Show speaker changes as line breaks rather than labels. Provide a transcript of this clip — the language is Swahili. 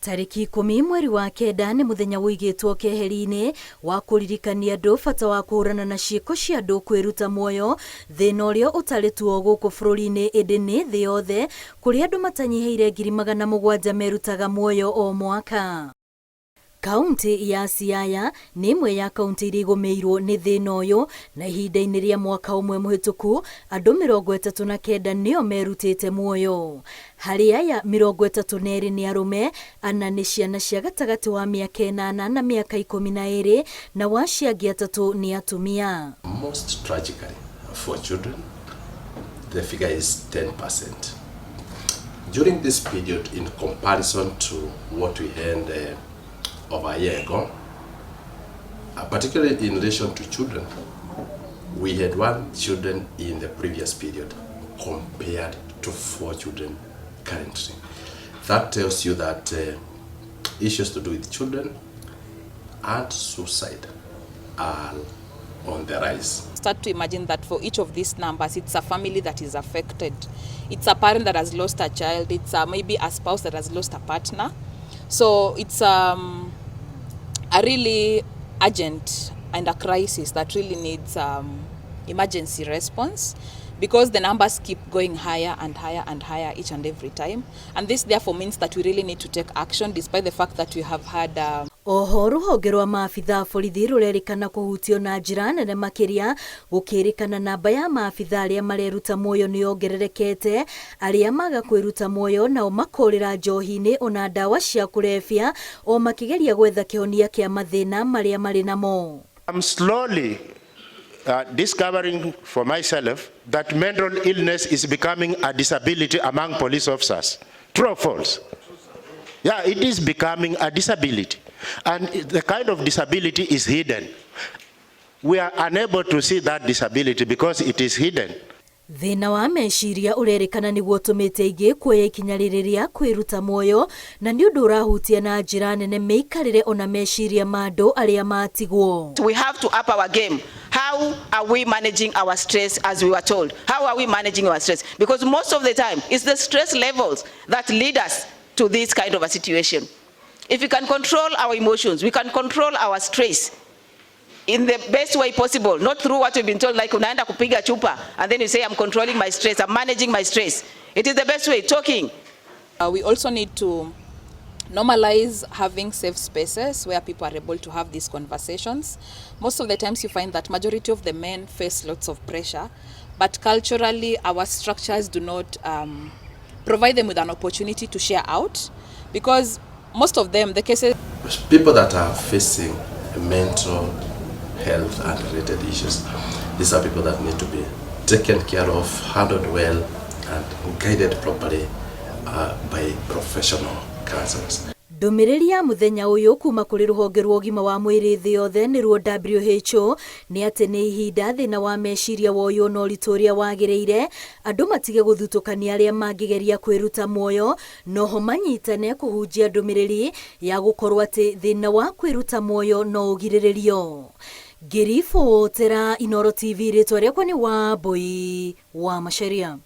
Tariki 10 mweri wa kenda nĩ muthenya wĩigĩtwo keheri-inĩ wa kũririkania andũ bata wa kũhũrana na ciĩko cia andũ kwĩruta muoyo, thĩna ũrĩa ũtarĩ tuo gũkũ bũrũri-inĩ ĩndĩ nĩ thĩ yothe, kũrĩa andũ matanyihiire 700,000 merutaga muoyo o mwaka. Kauntĩ ya Siaya nĩ imwe ya kauntĩ iria igũmĩirwo nĩ thĩna ũyũ, na ihinda-inĩ rĩa mwaka ũmwe mũhĩtũku andũ 39 nĩo merutĩte muoyo. Harĩ aya 32 nĩ arũme, 4 nĩ ciana cia gatagatĩ wa mĩaka 8 na mĩaka 12, na wa cia angĩ 3 nĩ atumia.
Most tragically for children, the figure is 10%. During this period, in comparison to what we had over a year ago, particularly in relation to children, we had 1 children in the previous period compared to 4 children currently. That tells you that issues to do with children and suicide are on the rise.
Start to imagine that for each of these numbers, it's a family that is affected. It's a parent that has lost a child. It's maybe a spouse that has lost a partner. So it's a really urgent and a crisis that really needs emergency response, because the numbers keep going higher and higher and higher each and every time. And this therefore means that we really need to take action, despite the fact that we have had
Oho rũhonge rwa maabitha borithi rũrerĩkana kũhutio na njĩra nene makĩria, gũkĩrĩkana namba ya maabitha arĩa mareruta muoyo nĩyongererekete, arĩa maga kwĩruta muoyo nao makorĩra njohi-inĩ ona ndawa cia kũrebia, o makĩgeria gwetha kĩhonia kĩa mathĩna marĩa marĩ namo.
I'm slowly discovering for myself that mental illness is becoming a disability among police officers. True or false? Yeah, it is becoming a disability. And the kind of disability is hidden. We are unable to see that disability because it is hidden.
Thĩna wa meciria ũrerĩkana nĩguo ũtũmĩte aingĩ kuoya ikinya rĩrĩ rĩa kwĩruta muoyo, na nĩ ũndũ ũrahutia na njĩra nene mĩikarĩre ona meciria ma andũ arĩa matigwo.
We have to up our game. How are we managing our stress as we were told? How are we managing our stress? Because most of the time, it's the stress levels that lead us to this kind of a situation. If we can control our emotions, we can control our stress in the best way possible, not through what we've been told, like unaenda kupiga chupa, and then you say, I'm controlling my stress, I'm managing my stress. It is the best way, talking.
We also need to normalize having safe spaces where people are able to have these conversations. Most of the times you find that majority of the men face lots of pressure, but culturally our structures do not provide them with an opportunity to share out, because most of them, the cases...
People that are facing mental health and related issues, these are people that need to be taken care of, handled well, and guided properly by professional counselors.
Ndũmĩrĩri ya mũthenya ũyũ kuma kũrĩ rũhonge rwa ũgima wa mwĩrĩ thĩ yothe nĩruo WHO nĩ atĩ nĩ ihinda thĩna wa meciria woywo na ũritũ ũrĩa wagĩrĩire, andũ matige gũthutũkania arĩa mangĩgeria kwĩruta muoyo, noho manyitane kũhunjia ndũmĩrĩri ya gũkorwo atĩ thĩna wa kwĩruta muoyo no ũgirĩrĩrio. Ngĩribotera Inooro TV, rĩtwa rĩakwa nĩ Wambui wa Macharia.